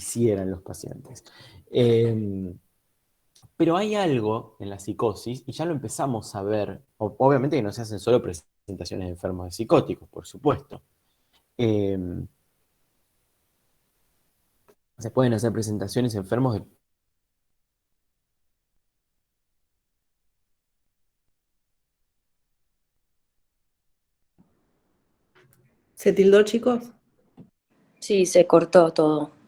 hicieran los pacientes. Eh, pero hay algo en la psicosis, y ya lo empezamos a ver, obviamente que no se hacen solo presentaciones de enfermos de psicóticos, por supuesto. Eh, Se pueden hacer presentaciones enfermos de... ¿Se tildó, chicos? Sí, se cortó todo.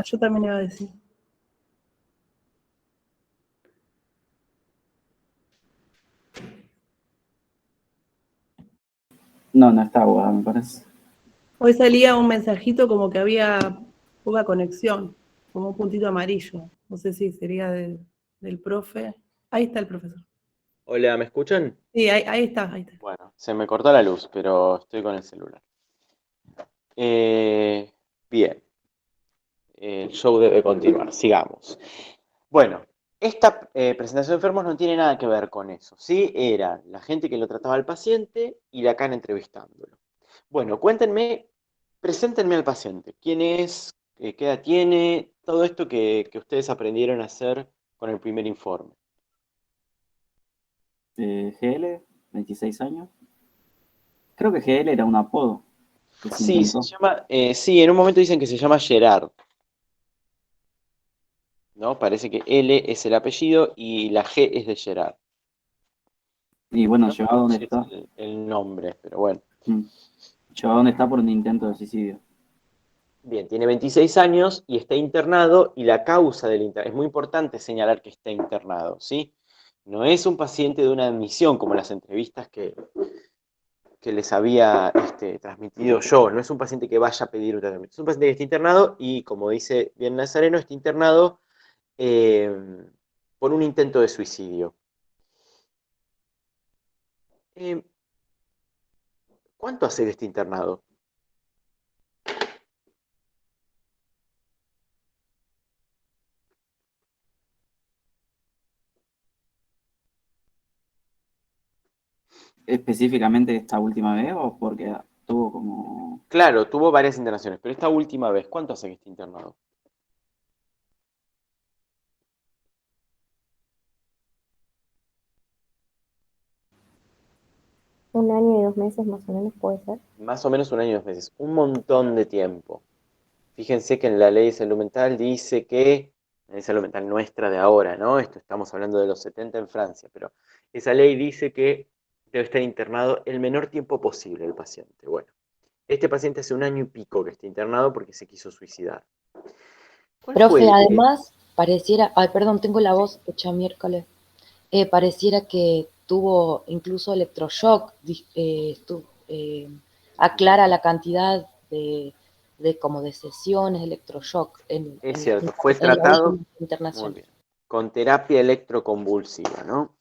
Yo también iba a decir. No, no está Guada, me parece. Hoy salía un mensajito como que había poca conexión, como un puntito amarillo. No sé si sería del profe. Ahí está el profesor. Hola, ¿me escuchan? Sí, ahí está, ahí está. Bueno, se me cortó la luz, pero estoy con el celular. Eh, Bien, el show debe continuar, sigamos. Bueno, esta presentación de enfermos no tiene nada que ver con eso, ¿sí? Era la gente que lo trataba al paciente y la CAN entrevistándolo. Bueno, cuéntenme, preséntenme al paciente. ¿Quién es? ¿Qué edad tiene? Todo esto que ustedes aprendieron a hacer con el primer informe. GL, 26 años. Creo que GL era un apodo que se Sí, se inventó. llama, sí, en un momento dicen que se llama Gerard, ¿no? Parece que L es el apellido y la G es de Gerard. Y bueno, No llevado recuerdo donde si es está. el nombre, pero bueno. Llevado donde está por un intento de suicidio. Bien, tiene 26 años y está internado y la causa del internado, es muy importante señalar que está internado, ¿sí? No es un paciente de una admisión como las entrevistas que les había transmitido yo, no es un paciente que vaya a pedir un tratamiento, es un paciente que está internado y como dice bien Nazareno, está internado eh, por un intento de suicidio. Eh, ¿Cuánto hace que está internado? ¿Específicamente esta última vez o porque tuvo como... Claro, tuvo varias internaciones, pero esta última vez, ¿cuánto hace que está internado? Un año y 2 meses más o menos puede ser. Más o menos un año y 2 meses, un montón de tiempo. Fíjense que en la ley de salud mental dice que, la ley de salud mental nuestra de ahora, ¿no? Esto estamos hablando de los 70 en Francia, pero esa ley dice que debe estar internado el menor tiempo posible el paciente. Bueno, este paciente hace un año y pico que está internado porque se quiso suicidar. ¿Cuál Profe, fue además, pareciera, ay, perdón, tengo la sí, voz hecha miércoles. Pareciera que tuvo incluso electroshock, aclara la cantidad como de sesiones de electroshock es cierto, fue en la última tratado muy internación. bien, con terapia electroconvulsiva, ¿no?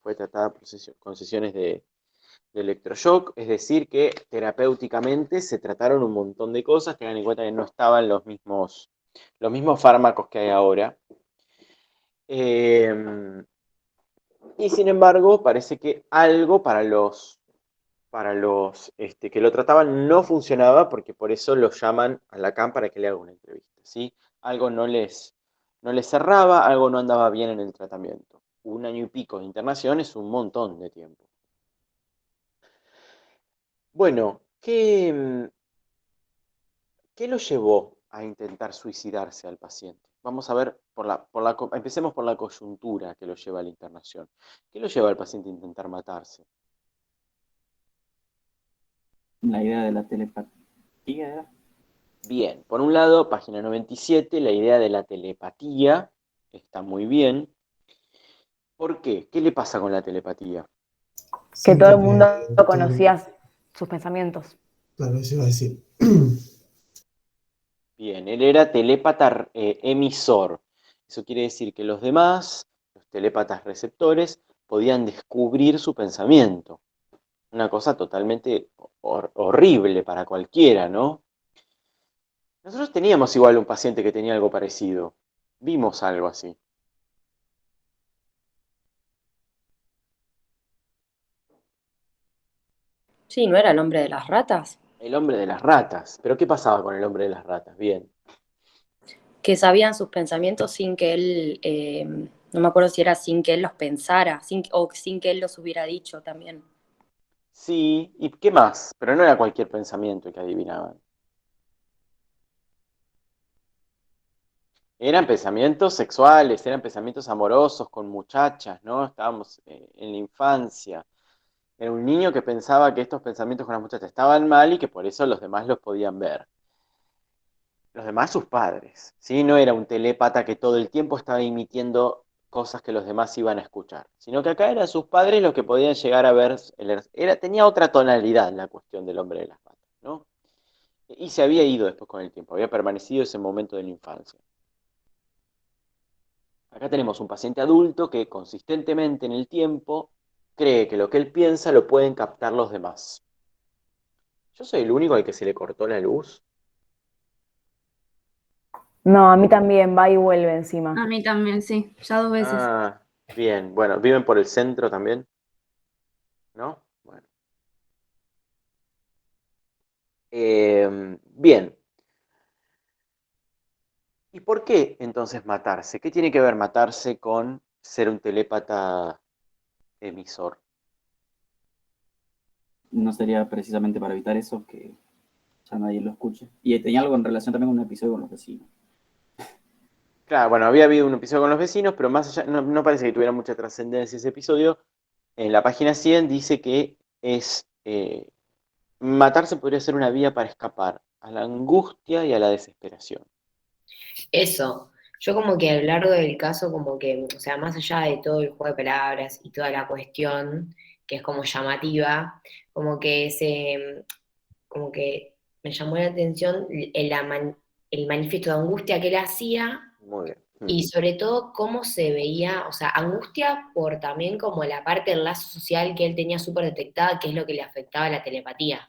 Fue tratada con sesiones de electroshock, es decir, que terapéuticamente se trataron un montón de cosas, tengan en cuenta que no estaban los mismos fármacos que hay ahora. Eh, y sin embargo, parece que algo para los que lo trataban no funcionaba, porque por eso lo llaman a Lacan para que le haga una entrevista, ¿sí? Algo no les cerraba, algo no andaba bien en el tratamiento. Un año y pico de internación es un montón de tiempo. Bueno, ¿qué lo llevó a intentar suicidarse al paciente? Vamos a ver, empecemos por la coyuntura que lo lleva a la internación. ¿Qué lo lleva al paciente a intentar matarse? La idea de la telepatía era. Bien, por un lado, página 97, la idea de la telepatía está muy bien. ¿Por qué? ¿Qué le pasa con la telepatía? Que Sí, todo el mundo todo el conocía mundo, sus pensamientos. claro, eso iba a decir. Bien, él era telépata emisor. Eso quiere decir que los demás, los telépatas receptores, podían descubrir su pensamiento. Una cosa totalmente horrible para cualquiera, ¿no? Nosotros teníamos igual un paciente que tenía algo parecido. Vimos algo así. Sí, ¿no era el hombre de las ratas? El hombre de las ratas. ¿Pero qué pasaba con el hombre de las ratas? Bien. Que sabían sus pensamientos sin que él, no me acuerdo si era sin que él los pensara, o sin que él los hubiera dicho también. Sí, ¿y qué más? Pero no era cualquier pensamiento que adivinaban. Eran pensamientos sexuales, eran pensamientos amorosos con muchachas, ¿no? Estábamos en la infancia. Era un niño que pensaba que estos pensamientos con las muchachas estaban mal y que por eso los demás los podían ver. Los demás sus padres, ¿sí? No era un telépata que todo el tiempo estaba emitiendo cosas que los demás iban a escuchar, sino que acá eran sus padres los que podían llegar a ver, tenía otra tonalidad la cuestión del hombre de las patas, ¿no? Y se había ido después con el tiempo, había permanecido ese momento de la infancia. Acá tenemos un paciente adulto que consistentemente en el tiempo cree que lo que él piensa lo pueden captar los demás. Yo soy el único al que se le cortó la luz. No, a mí también, va y vuelve encima. A mí también, sí, ya 2 veces. Ah, bien, bueno, ¿viven por el centro también? ¿No? Bueno. Bien. ¿Y por qué entonces matarse? ¿Qué tiene que ver matarse con ser un telépata emisor? No sería precisamente para evitar eso, que ya nadie lo escuche. Y tenía algo en relación también con un episodio con los vecinos. Claro, bueno, había habido un episodio con los vecinos, pero más allá, no parece que tuviera mucha trascendencia ese episodio. En la página 100 dice que matarse podría ser una vía para escapar a la angustia y a la desesperación. Eso, yo como que a lo largo del caso, como que, o sea, más allá de todo el juego de palabras y toda la cuestión, que es como llamativa, como que como que me llamó la atención el manifiesto de angustia que él hacía Muy bien. y sobre todo cómo se veía, o sea, angustia por también como la parte del lazo social que él tenía súper detectada, que es lo que le afectaba a la telepatía.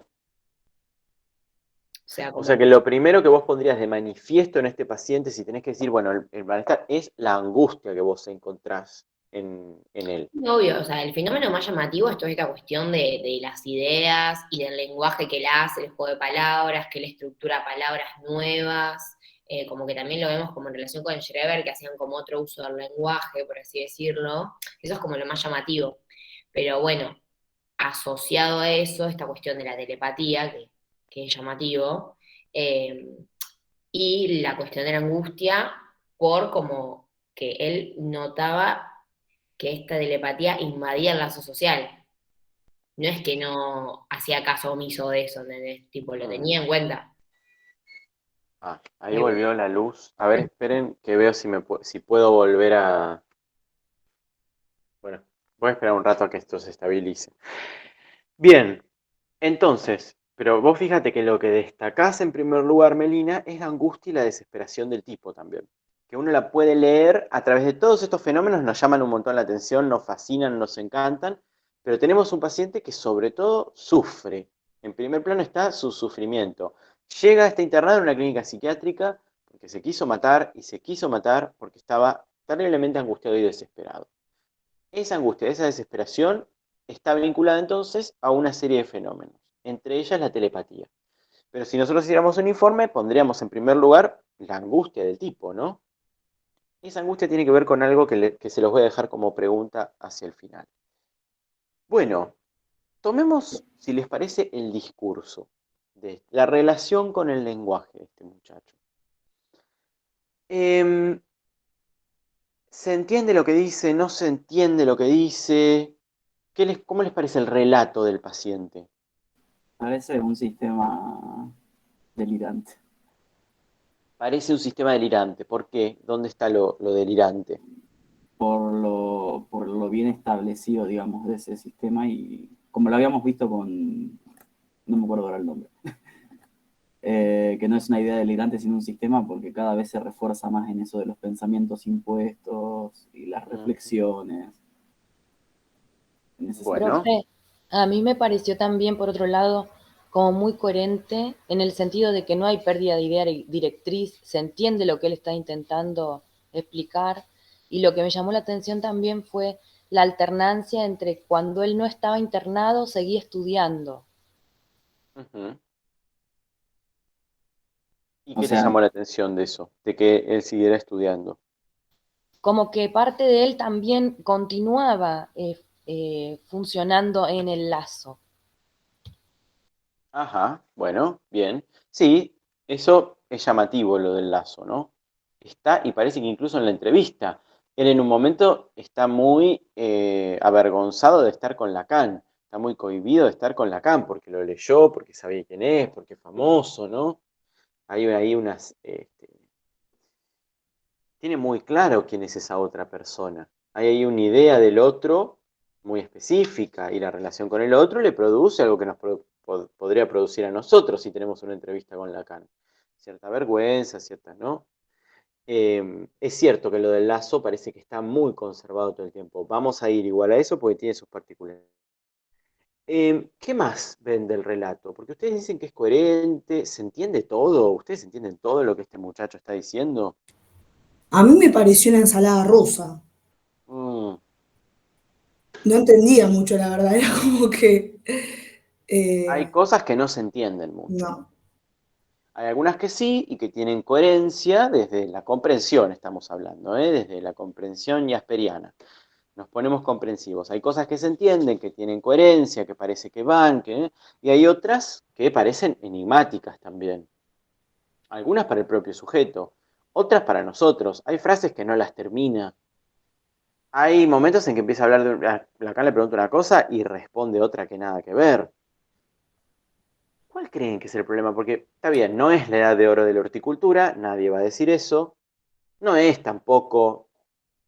O sea, O como sea que lo primero que vos pondrías de manifiesto en este paciente, si tenés que decir, bueno, el malestar es la angustia que vos encontrás en él. obvio, o sea, el fenómeno más llamativo es toda esta cuestión de las ideas y del lenguaje que él hace, el juego de palabras, que él estructura palabras nuevas, como que también lo vemos como en relación con el Schreber, que hacían como otro uso del lenguaje, por así decirlo. Eso es como lo más llamativo. Pero bueno, asociado a eso, esta cuestión de la telepatía, que es llamativo, eh, y la cuestión de la angustia por como que él notaba que esta telepatía invadía el lazo social. No es que no hacía caso omiso de eso, ¿entendés? Tipo, lo Mm. tenía en cuenta. Ah, ahí volvió la luz. A ver, esperen que veo si puedo volver a... Bueno, voy a esperar un rato a que esto se estabilice. Bien, entonces, pero vos fíjate que lo que destacás en primer lugar, Melina, es la angustia y la desesperación del tipo también. Que uno la puede leer a través de todos estos fenómenos, nos llaman un montón la atención, nos fascinan, nos encantan, pero tenemos un paciente que sobre todo sufre. En primer plano está su sufrimiento. Llega a este internado en una clínica psiquiátrica porque se quiso matar y se quiso matar porque estaba terriblemente angustiado y desesperado. Esa angustia, esa desesperación está vinculada entonces a una serie de fenómenos, entre ellas la telepatía. Pero si nosotros hiciéramos un informe, pondríamos en primer lugar la angustia del tipo, ¿no? Esa angustia tiene que ver con algo que se los voy a dejar como pregunta hacia el final. Bueno, tomemos, si les parece, el discurso, de la relación con el lenguaje de este muchacho. ¿Se entiende lo que dice? ¿No se entiende lo que dice? ¿Cómo les parece el relato del paciente? Parece un sistema delirante. Parece un sistema delirante. ¿Por qué? ¿Dónde está lo delirante? Por lo bien establecido, digamos, de ese sistema y como lo habíamos visto con, no me acuerdo ahora el nombre, que no es una idea delirante sino un sistema porque cada vez se refuerza más en eso de los pensamientos impuestos y las reflexiones. En ese sentido. Bueno, Profe, a mí me pareció también, por otro lado, como muy coherente en el sentido de que no hay pérdida de idea directriz, se entiende lo que él está intentando explicar, y lo que me llamó la atención también fue la alternancia entre cuando él no estaba internado, seguía estudiando. ujú. ¿Y O qué te sea, llamó la atención de eso? De que él siguiera estudiando. Como que parte de él también continuaba funcionando en el lazo. Ajá, bueno, bien. Sí, eso es llamativo lo del lazo, ¿no? Está, y parece que incluso en la entrevista, él en un momento está muy avergonzado de estar con Lacan, está muy cohibido de estar con Lacan, porque lo leyó, porque sabía quién es, porque es famoso, ¿no? Hay ahí unas... tiene muy claro quién es esa otra persona. Hay ahí una idea del otro muy específica y la relación con el otro le produce algo que nos podría producir a nosotros si tenemos una entrevista con Lacan. Cierta vergüenza, cierta, ¿no? Es cierto que lo del lazo parece que está muy conservado todo el tiempo. Vamos a ir igual a eso porque tiene sus particularidades. ¿Qué más ven del relato? Porque ustedes dicen que es coherente, ¿se entiende todo? ¿Ustedes entienden todo lo que este muchacho está diciendo? A mí me pareció una ensalada rusa. Mm, No entendía mucho, la verdad. Era como que... Hay eh, cosas que no se entienden mucho. no. Hay algunas que sí y que tienen coherencia desde la comprensión, estamos hablando, ¿eh? Desde la comprensión jasperiana. Nos ponemos comprensivos. Hay cosas que se entienden, que tienen coherencia, que parece que van, y hay otras que parecen enigmáticas también. Algunas para el propio sujeto, otras para nosotros. Hay frases que no las termina. Hay momentos en que empieza a hablar Lacan le pregunta una cosa y responde otra que nada que ver. ¿Cuál creen que es el problema? Porque está bien, no es la edad de oro de la horticultura, nadie va a decir eso. No es tampoco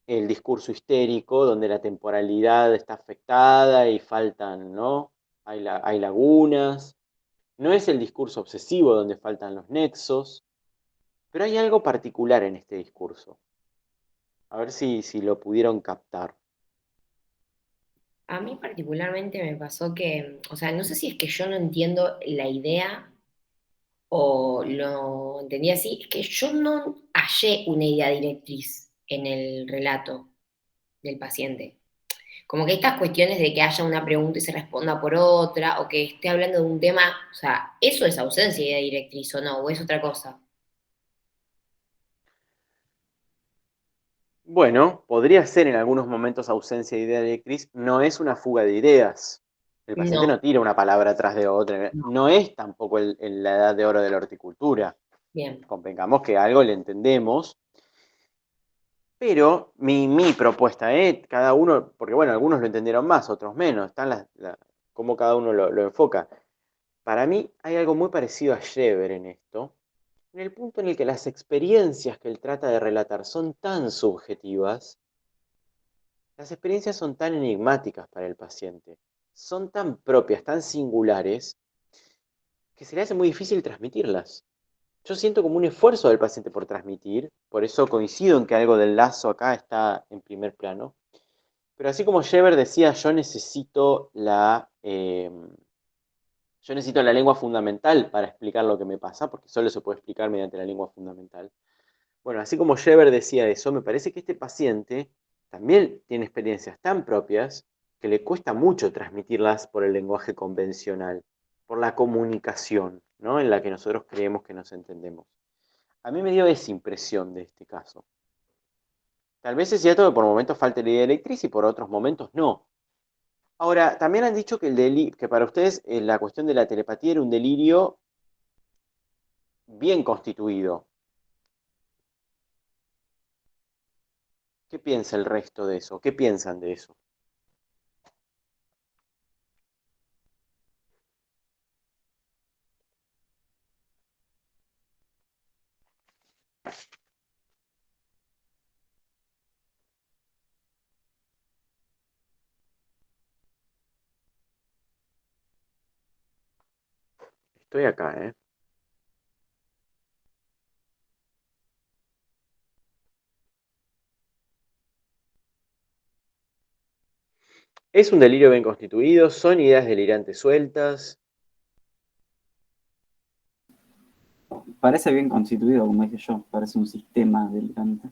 el discurso histérico donde la temporalidad está afectada y faltan, ¿no? Hay lagunas. No es el discurso obsesivo donde faltan los nexos. Pero hay algo particular en este discurso. A ver si lo pudieron captar. A mí particularmente me pasó que, o sea, no sé si es que yo no entiendo la idea o lo entendí así, es que yo no hallé una idea directriz en el relato del paciente. Como que estas cuestiones de que haya una pregunta y se responda por otra, o que esté hablando de un tema, o sea, ¿eso es ausencia de idea directriz o no? ¿O es otra cosa? Bueno, podría ser en algunos momentos ausencia de idea de Cris, no es una fuga de ideas. El paciente No, no tira una palabra atrás de otra. no. No es tampoco la edad de oro de la horticultura. Bien. Convengamos que algo le entendemos, pero mi propuesta, cada uno, porque bueno, algunos lo entendieron más, otros menos, están cómo cada uno lo enfoca. Para mí hay algo muy parecido a Schreber en esto, en el punto en el que las experiencias que él trata de relatar son tan subjetivas, las experiencias son tan enigmáticas para el paciente, son tan propias, tan singulares, que se le hace muy difícil transmitirlas. Yo siento como un esfuerzo del paciente por transmitir, por eso coincido en que algo del lazo acá está en primer plano. Pero así como Scheber decía, yo necesito la lengua fundamental para explicar lo que me pasa, porque solo se puede explicar mediante la lengua fundamental. Bueno, así como Scheber decía eso, me parece que este paciente también tiene experiencias tan propias que le cuesta mucho transmitirlas por el lenguaje convencional, por la comunicación, ¿no? En la que nosotros creemos que nos entendemos. A mí me dio esa impresión de este caso. Tal vez es cierto que por momentos falta la idea electriz y por otros momentos no. Ahora, también han dicho que para ustedes la cuestión de la telepatía era un delirio bien constituido. ¿Qué piensa el resto de eso? ¿Qué piensan de eso? Estoy acá, ¿eh? ¿Es un delirio bien constituido? ¿Son ideas delirantes sueltas? Parece bien constituido, como dije yo, parece un sistema delirante.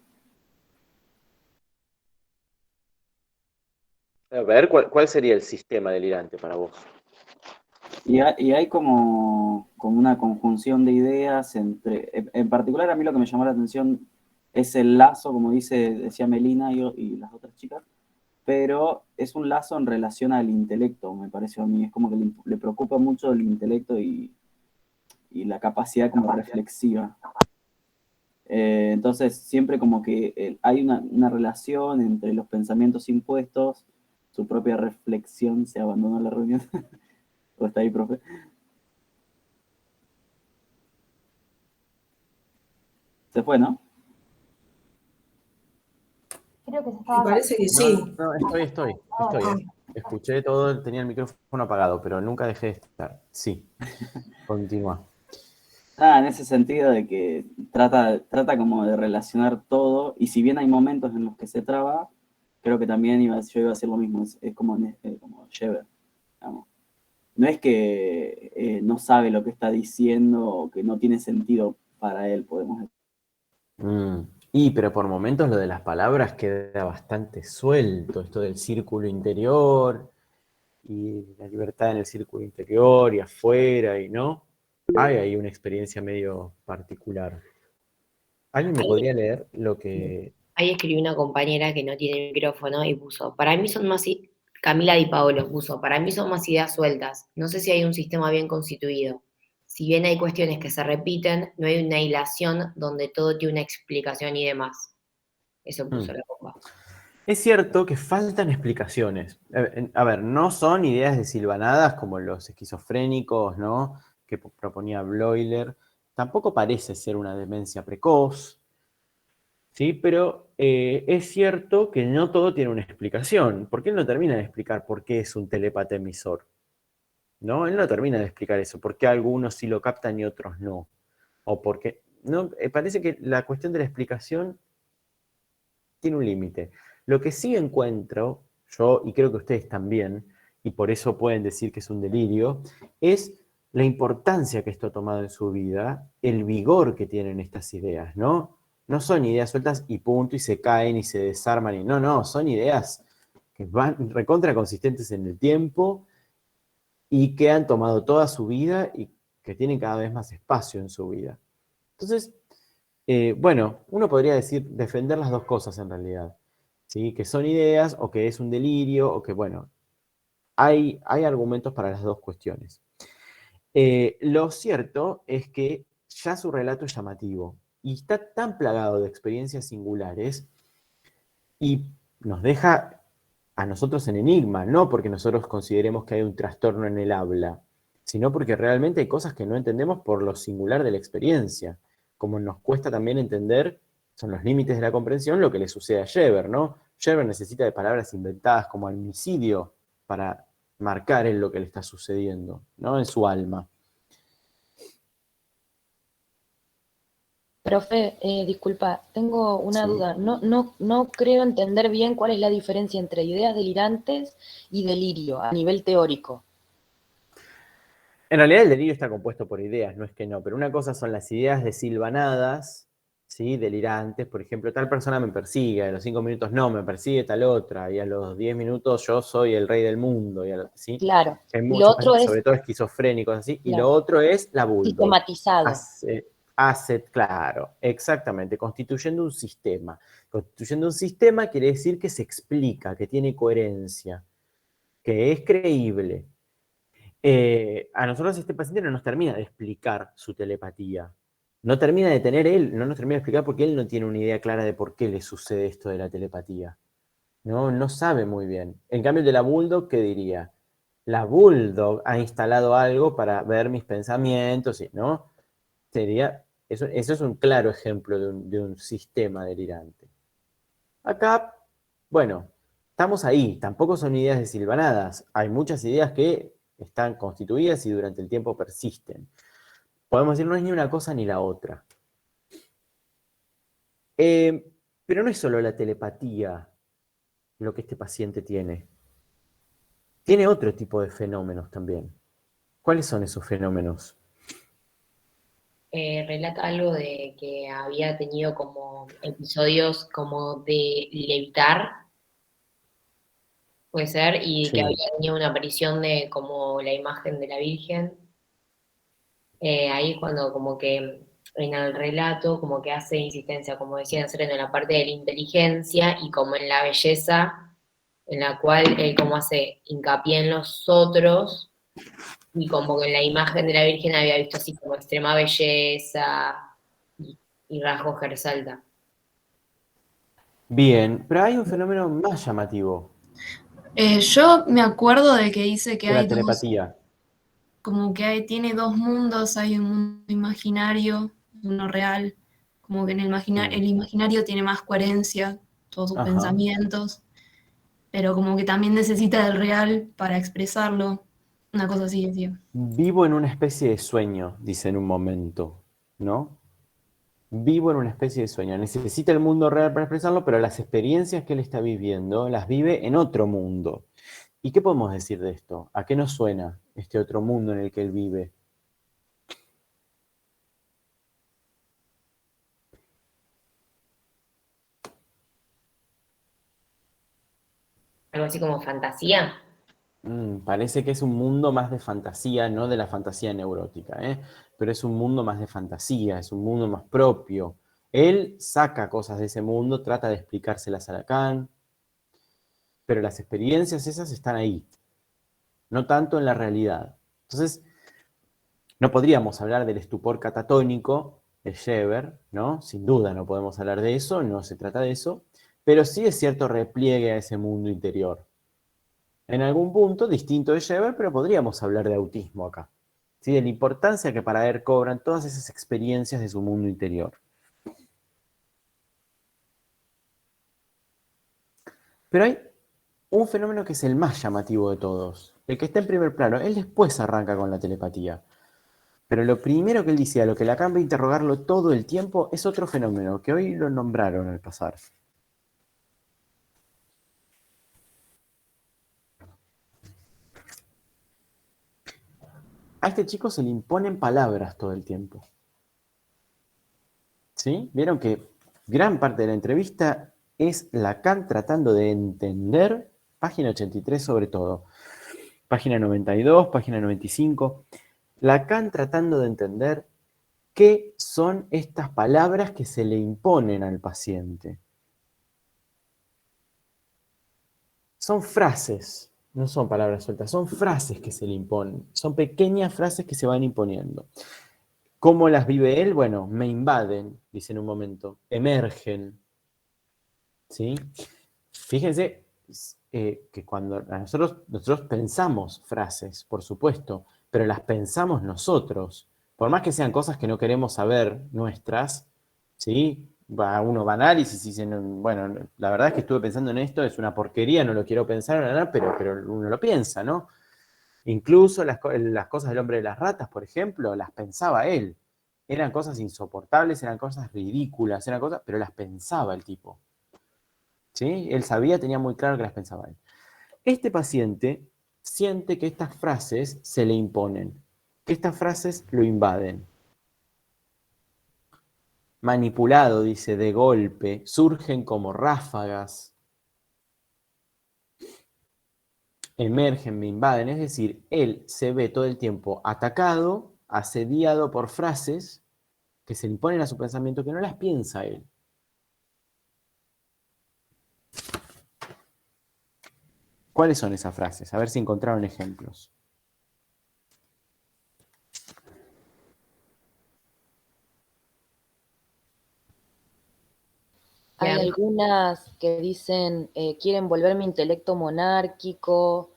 A ver, ¿cuál sería el sistema delirante para vos? Y hay como una conjunción de ideas entre, en particular a mí lo que me llamó la atención es el lazo, como decía Melina y las otras chicas, pero es un lazo en relación al intelecto, me parece a mí, es como que le preocupa mucho el intelecto y la capacidad como reflexiva. Entonces siempre como que hay una relación entre los pensamientos impuestos, su propia reflexión. Se abandonó la reunión. ¿O está ahí, profe? Se fue, ¿no? Creo que se Me estaba... parece que No, sí. no, estoy. Escuché todo, tenía el micrófono apagado, pero nunca dejé de estar. Sí, continúa. En ese sentido de que trata como de relacionar todo, y si bien hay momentos en los que se traba, creo que también yo iba a decir lo mismo, es como Shever, digamos. No es que no sabe lo que está diciendo o que no tiene sentido para él, podemos decir. Pero por momentos lo de las palabras queda bastante suelto, esto del círculo interior y la libertad en el círculo interior y afuera y no. Hay ahí una experiencia medio particular. ¿Alguien me podría leer lo que... Ahí escribió una compañera que no tiene micrófono y puso, para mí son más, Camila Di Paolo puso, para mí son más ideas sueltas, no sé si hay un sistema bien constituido. Si bien hay cuestiones que se repiten, no hay una hilación donde todo tiene una explicación y demás. Eso puso la bomba. Es cierto que faltan explicaciones. A ver, no son ideas desilvanadas como los esquizofrénicos, ¿no? Que proponía Bloiler. Tampoco parece ser una demencia precoz, ¿sí? Pero es cierto que no todo tiene una explicación, porque él no termina de explicar por qué es un telépata emisor, ¿no? Él no termina de explicar eso, por qué algunos sí lo captan y otros no. O por qué... No, parece que la cuestión de la explicación tiene un límite. Lo que sí encuentro, yo, y creo que ustedes también, y por eso pueden decir que es un delirio, es la importancia que esto ha tomado en su vida, el vigor que tienen estas ideas, ¿no? No son ideas sueltas y punto, y se caen y se desarman, y no, son ideas que van recontra consistentes en el tiempo y que han tomado toda su vida y que tienen cada vez más espacio en su vida. Entonces, bueno, uno podría decir, defender las dos cosas en realidad, ¿sí? Que son ideas o que es un delirio o que, bueno, hay argumentos para las dos cuestiones. Lo cierto es que ya su relato es llamativo y está tan plagado de experiencias singulares y nos deja a nosotros en enigma, no porque nosotros consideremos que hay un trastorno en el habla, sino porque realmente hay cosas que no entendemos por lo singular de la experiencia, como nos cuesta también entender, son los límites de la comprensión, lo que le sucede a Shever, ¿no? Shever necesita de palabras inventadas como homicidio para marcar en lo que le está sucediendo, ¿no? En su alma. Profe, disculpa, tengo una Sí. duda. No creo entender bien cuál es la diferencia entre ideas delirantes y delirio a nivel teórico. En realidad el delirio está compuesto por ideas, no es que no, pero una cosa son las ideas desilvanadas, ¿sí? Delirantes, por ejemplo, tal persona me persigue, a los 5 minutos no, me persigue tal otra, y a los 10 minutos yo soy el rey del mundo, ¿sí? Claro. Hay Y lo muchos otro pacientes, es, sobre todo esquizofrénicos, así, y claro, lo otro es la bulldog. sistematizado. Claro, exactamente, constituyendo un sistema. Constituyendo un sistema quiere decir que se explica, que tiene coherencia, que es creíble. A nosotros este paciente no nos termina de explicar su telepatía, no termina de tener él, no nos termina de explicar porque él no tiene una idea clara de por qué le sucede esto de la telepatía. No sabe muy bien. En cambio, el de la Bulldog, ¿qué diría? La Bulldog ha instalado algo para ver mis pensamientos, ¿no? Eso es un claro ejemplo de un sistema delirante. Acá, bueno, estamos ahí, tampoco son ideas desilvanadas. Hay muchas ideas que están constituidas y durante el tiempo persisten. Podemos decir, no es ni una cosa ni la otra. Pero no es solo la telepatía lo que este paciente tiene. Tiene otro tipo de fenómenos también. ¿Cuáles son esos fenómenos? Relata algo de que había tenido como episodios como de levitar, puede ser, y que Sí. había tenido una aparición de como la imagen de la Virgen. Ahí es cuando como que en el relato como que hace insistencia, como decía Sereno, en la parte de la inteligencia y como en la belleza, en la cual él como hace hincapié en los otros, y como que en la imagen de la Virgen había visto así como extrema belleza y rasgos que resalta. Bien, pero hay un fenómeno más llamativo Yo me acuerdo de que dice que que la hay dos, telepatía. como que tiene dos mundos, hay un mundo imaginario, uno real, como que en el imaginario tiene más coherencia, todos sus Ajá. pensamientos, pero como que también necesita del real para expresarlo, una cosa así decía. Vivo en una especie de sueño, dice en un momento, ¿no? Vivo en una especie de sueño. Necesita el mundo real para expresarlo, pero las experiencias que él está viviendo las vive en otro mundo. ¿Y qué podemos decir de esto? ¿A qué nos suena este otro mundo en el que él vive? Algo así como fantasía. Parece que es un mundo más de fantasía, no de la fantasía neurótica, ¿eh? Pero es un mundo más de fantasía, es un mundo más propio. Él saca cosas de ese mundo, trata de explicárselas a Lacan, pero las experiencias esas están ahí, no tanto en la realidad. Entonces, no podríamos hablar del estupor catatónico de Scheber, ¿no? Sin duda no podemos hablar de eso, no se trata de eso, pero sí es cierto repliegue a ese mundo interior. En algún punto distinto de Scheber, pero podríamos hablar de autismo acá. ¿Sí? De la importancia que para él cobran todas esas experiencias de su mundo interior. Pero hay un fenómeno que es el más llamativo de todos, el que está en primer plano. Él después arranca con la telepatía. Pero lo primero que él dice, a lo que Lacan va a interrogarlo todo el tiempo, es otro fenómeno, que hoy lo nombraron al pasar. A este chico se le imponen palabras todo el tiempo. ¿Sí? Vieron que gran parte de la entrevista es Lacan tratando de entender, página 83 sobre todo, página 92, página 95, Lacan tratando de entender qué son estas palabras que se le imponen al paciente. Son frases, no son palabras sueltas, son frases que se le imponen, son pequeñas frases que se van imponiendo. ¿Cómo las vive él? Bueno, me invaden, dice en un momento, emergen, ¿sí? Fíjense que cuando nosotros pensamos frases, por supuesto, pero las pensamos nosotros, por más que sean cosas que no queremos saber nuestras, ¿sí? Uno va a análisis y dice, bueno, la verdad es que estuve pensando en esto, es una porquería, no lo quiero pensar, pero uno lo piensa, ¿no? Incluso las cosas del hombre de las ratas, por ejemplo, las pensaba él. Eran cosas insoportables, eran cosas ridículas, eran cosas, pero las pensaba el tipo. ¿Sí? Él sabía, tenía muy claro que las pensaba él. Este paciente siente que estas frases se le imponen, que estas frases lo invaden. Manipulado, dice, de golpe, surgen como ráfagas, emergen, me invaden. Es decir, él se ve todo el tiempo atacado, asediado por frases que se le imponen a su pensamiento que no las piensa él. ¿Cuáles son esas frases? A ver si encontraron ejemplos. algunas que dicen, quieren volver mi intelecto monárquico,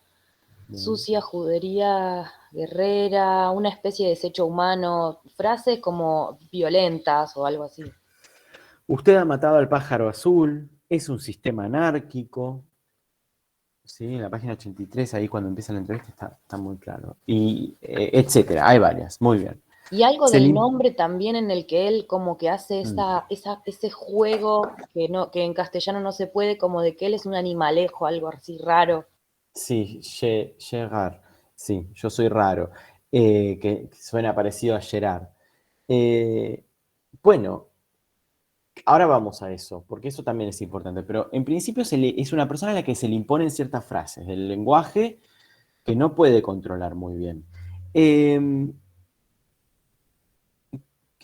sucia judería guerrera, una especie de desecho humano, frases como violentas o algo así. Usted ha matado al pájaro azul, es un sistema anárquico. Sí, en la página 83, ahí cuando empieza la entrevista está muy claro. Y etcétera, hay varias, muy bien. Y algo Se del lim- nombre también en el que él como que hace ese juego que en castellano no se puede, como de que él es un animalejo, algo así raro. Sí, Gerard, sí, yo soy raro, que suena parecido a Gerard. Bueno, ahora vamos a eso, porque eso también es importante, pero en principio es una persona a la que se le imponen ciertas frases del lenguaje que no puede controlar muy bien.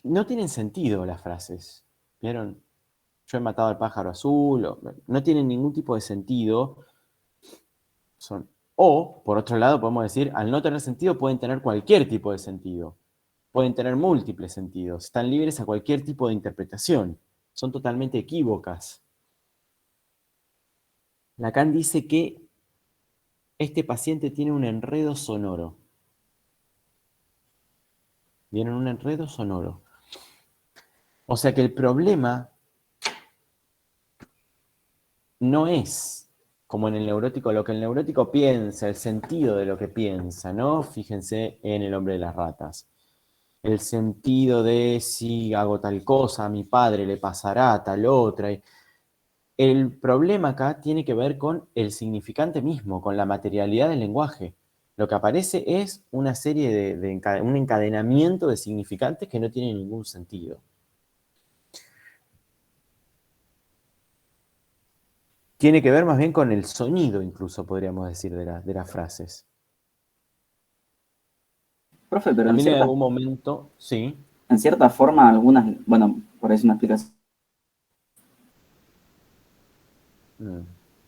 No tienen sentido las frases, ¿vieron? Yo he matado al pájaro azul, no tienen ningún tipo de sentido. O, por otro lado, podemos decir, al no tener sentido, pueden tener cualquier tipo de sentido. Pueden tener múltiples sentidos. Están libres a cualquier tipo de interpretación. Son totalmente equívocas. Lacan dice que este paciente tiene un enredo sonoro. ¿Vieron? Un enredo sonoro. O sea que el problema no es como en el neurótico, lo que el neurótico piensa, el sentido de lo que piensa, ¿no? Fíjense en El hombre de las ratas. El sentido de si hago tal cosa, a mi padre le pasará tal otra. El problema acá tiene que ver con el significante mismo, con la materialidad del lenguaje. Lo que aparece es una serie un encadenamiento de significantes que no tiene ningún sentido. Tiene que ver más bien con el sonido, incluso podríamos decir, de las frases. Profe, pero También en algún momento, sí. en cierta forma algunas, bueno, por ahí es una explicación.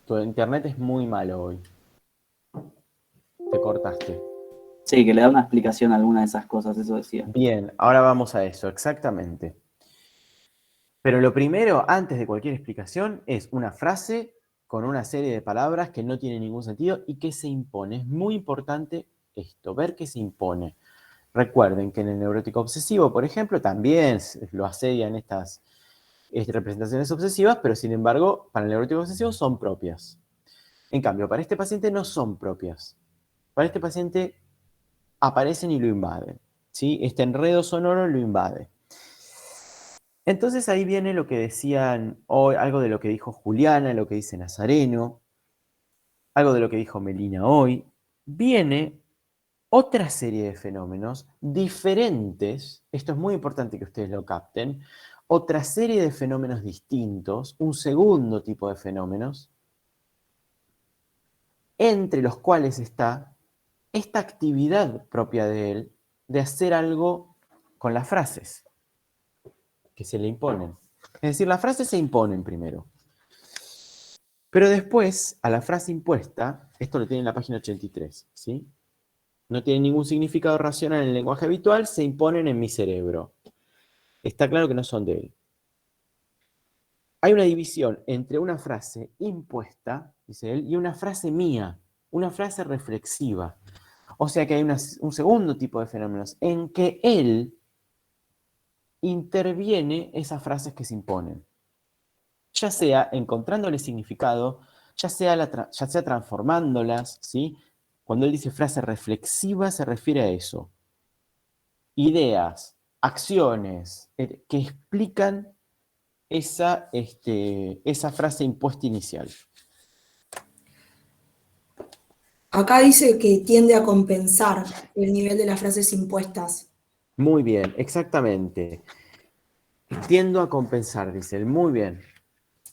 Tu internet es muy malo hoy. Te cortaste. Sí, que le da una explicación a alguna de esas cosas, eso decía. Bien, ahora vamos a eso, exactamente. Pero lo primero, antes de cualquier explicación, es una frase con una serie de palabras que no tiene ningún sentido y que se impone. Es muy importante esto, ver que se impone. Recuerden que en el neurótico obsesivo, por ejemplo, también lo asedian estas representaciones obsesivas, pero sin embargo, para el neurótico obsesivo son propias. En cambio, para este paciente no son propias. Para este paciente aparecen y lo invaden, ¿sí? Este enredo sonoro lo invade. Entonces ahí viene lo que decían hoy, algo de lo que dijo Juliana, lo que dice Nazareno, algo de lo que dijo Melina hoy. Viene otra serie de fenómenos diferentes, esto es muy importante que ustedes lo capten, otra serie de fenómenos distintos, un segundo tipo de fenómenos, entre los cuales está esta actividad propia de él de hacer algo con las frases que se le imponen. Es decir, las frases se imponen primero. Pero después, a la frase impuesta, esto lo tiene en la página 83, ¿sí? No tiene ningún significado racional en el lenguaje habitual, se imponen en mi cerebro. Está claro que no son de él. Hay una división entre una frase impuesta, dice él, y una frase mía, una frase reflexiva. O sea que hay un segundo tipo de fenómenos en que él interviene esas frases que se imponen. Ya sea encontrándole significado, ya sea transformándolas, ¿sí? Cuando él dice frase reflexiva se refiere a eso. Ideas, acciones que explican esa frase impuesta inicial. Acá dice que tiende a compensar el nivel de las frases impuestas. Muy bien, exactamente. Tiendo a compensar, dice él. Muy bien.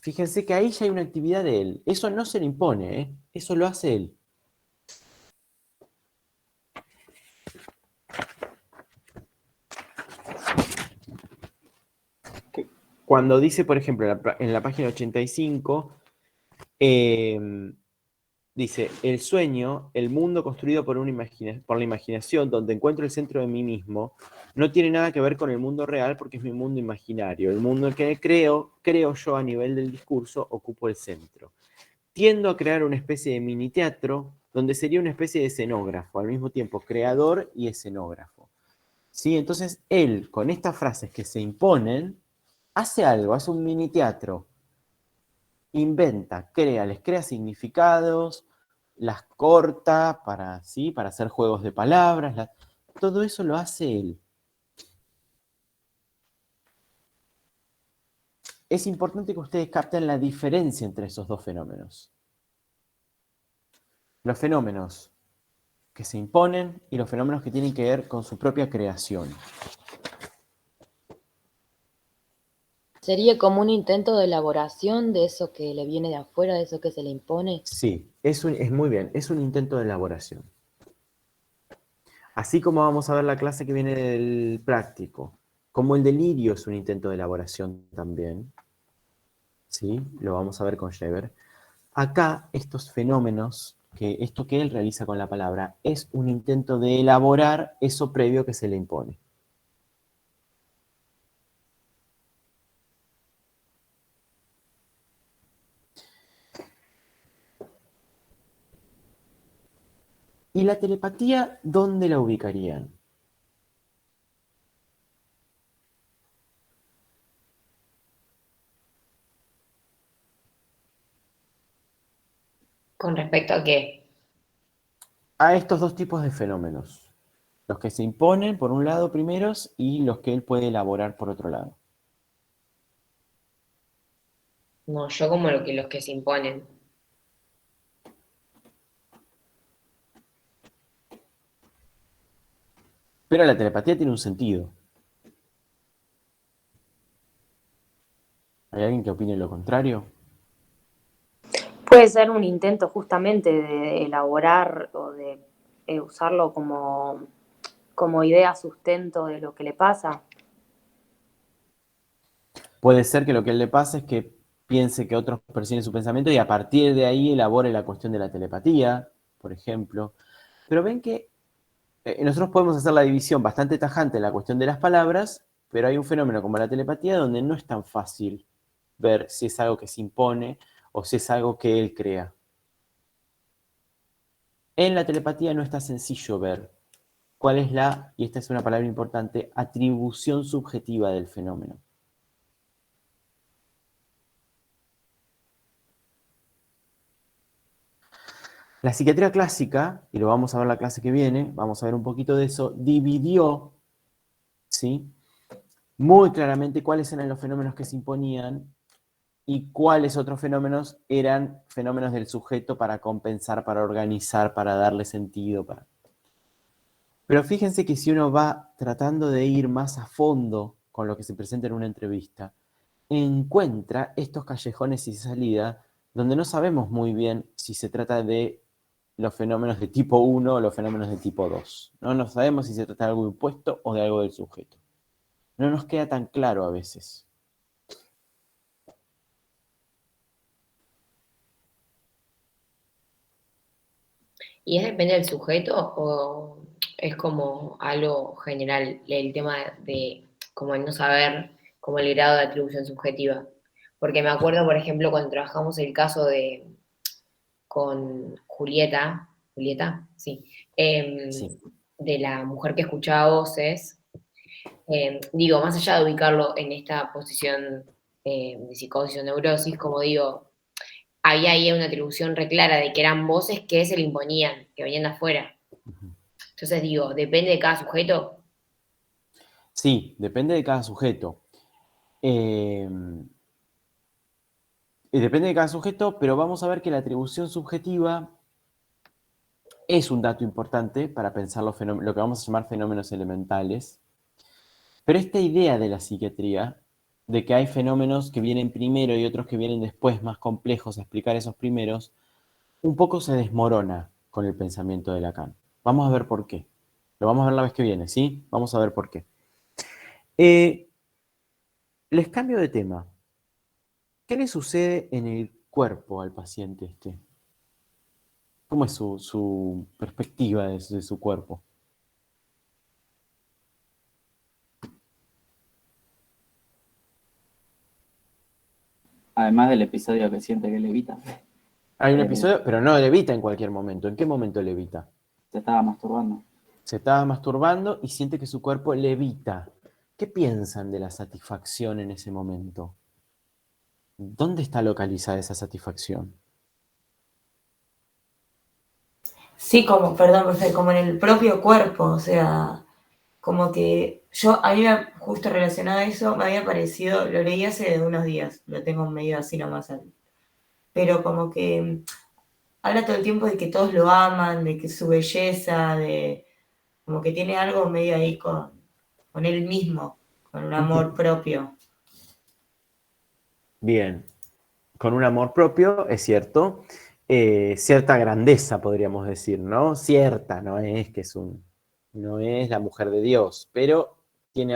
Fíjense que ahí ya hay una actividad de él. Eso no se le impone, ¿eh? Eso lo hace él. Cuando dice, por ejemplo, en la página 85, dice, el sueño, el mundo construido por la imaginación, donde encuentro el centro de mí mismo, no tiene nada que ver con el mundo real porque es mi mundo imaginario. El mundo en que creo yo a nivel del discurso, ocupo el centro. Tiendo a crear una especie de mini teatro donde sería una especie de escenógrafo, al mismo tiempo creador y escenógrafo. ¿Sí? Entonces él, con estas frases que se imponen, hace algo, hace un mini teatro. Inventa, les crea significados, las corta para, ¿sí? Para hacer juegos de palabras. Todo eso lo hace él. Es importante que ustedes capten la diferencia entre esos dos fenómenos. Los fenómenos que se imponen y los fenómenos que tienen que ver con su propia creación. ¿Sería como un intento de elaboración de eso que le viene de afuera, de eso que se le impone? Sí, es muy bien, es un intento de elaboración. Así como vamos a ver la clase que viene del práctico, como el delirio es un intento de elaboración también, ¿sí? Lo vamos a ver con Scheber. Acá, estos fenómenos, esto que él realiza con la palabra, es un intento de elaborar eso previo que se le impone. ¿Y la telepatía, dónde la ubicarían? ¿Con respecto a qué? A estos dos tipos de fenómenos. Los que se imponen, por un lado, primeros, y los que él puede elaborar por otro lado. No, yo como los que se imponen. Pero la telepatía tiene un sentido. ¿Hay alguien que opine lo contrario? Puede ser un intento justamente de elaborar o de usarlo como idea sustento de lo que le pasa. Puede ser que lo que a él le pasa es que piense que otros perciben su pensamiento y a partir de ahí elabore la cuestión de la telepatía, por ejemplo. Pero ven que nosotros podemos hacer la división bastante tajante en la cuestión de las palabras, pero hay un fenómeno como la telepatía donde no es tan fácil ver si es algo que se impone o si es algo que él crea. En la telepatía no está sencillo ver cuál es la, y esta es una palabra importante, atribución subjetiva del fenómeno. La psiquiatría clásica, y lo vamos a ver la clase que viene, vamos a ver un poquito de eso, dividió, ¿sí?, muy claramente cuáles eran los fenómenos que se imponían y cuáles otros fenómenos eran fenómenos del sujeto para compensar, para organizar, para darle sentido. Pero fíjense que si uno va tratando de ir más a fondo con lo que se presenta en una entrevista, encuentra estos callejones sin salida donde no sabemos muy bien si se trata de los fenómenos de tipo 1 o los fenómenos de tipo 2. No sabemos si se trata de algo impuesto o de algo del sujeto. No nos queda tan claro a veces. ¿Y es depende del sujeto o es como algo general el tema de como el no saber como el grado de atribución subjetiva? Porque me acuerdo, por ejemplo, cuando trabajamos el caso con Julieta, sí, Sí. de la mujer que escuchaba voces, digo, más allá de ubicarlo en esta posición de psicosis o neurosis, como digo, había ahí una atribución reclara de que eran voces que se le imponían, que venían de afuera. Entonces digo, depende de cada sujeto. Sí, depende de cada sujeto. Y depende de cada sujeto, pero vamos a ver que la atribución subjetiva es un dato importante para pensar lo que vamos a llamar fenómenos elementales. Pero esta idea de la psiquiatría, de que hay fenómenos que vienen primero y otros que vienen después, más complejos, a explicar esos primeros, un poco se desmorona con el pensamiento de Lacan. Vamos a ver por qué. Lo vamos a ver la vez que viene, ¿sí? Vamos a ver por qué. Les cambio de tema. ¿Qué le sucede en el cuerpo al paciente este? ¿Cómo es su perspectiva de su cuerpo? Además del episodio que siente que levita, Hay un episodio, pero no levita en cualquier momento. ¿En qué momento levita? se estaba masturbando. Se estaba masturbando y siente que su cuerpo levita. ¿Qué piensan de la satisfacción en ese momento? ¿Dónde está localizada esa satisfacción? Sí, como, perdón, profe, como en el propio cuerpo, o sea, como que a mí justo relacionado a eso, me había parecido, lo leí hace unos días, lo tengo medio así nomás, pero como que habla todo el tiempo de que todos lo aman, de que su belleza, como que tiene algo medio ahí con él mismo, con un amor propio. Bien, con un amor propio, es cierto, cierta grandeza, podríamos decir, ¿no? Cierta, no es que no es la mujer de Dios, pero tiene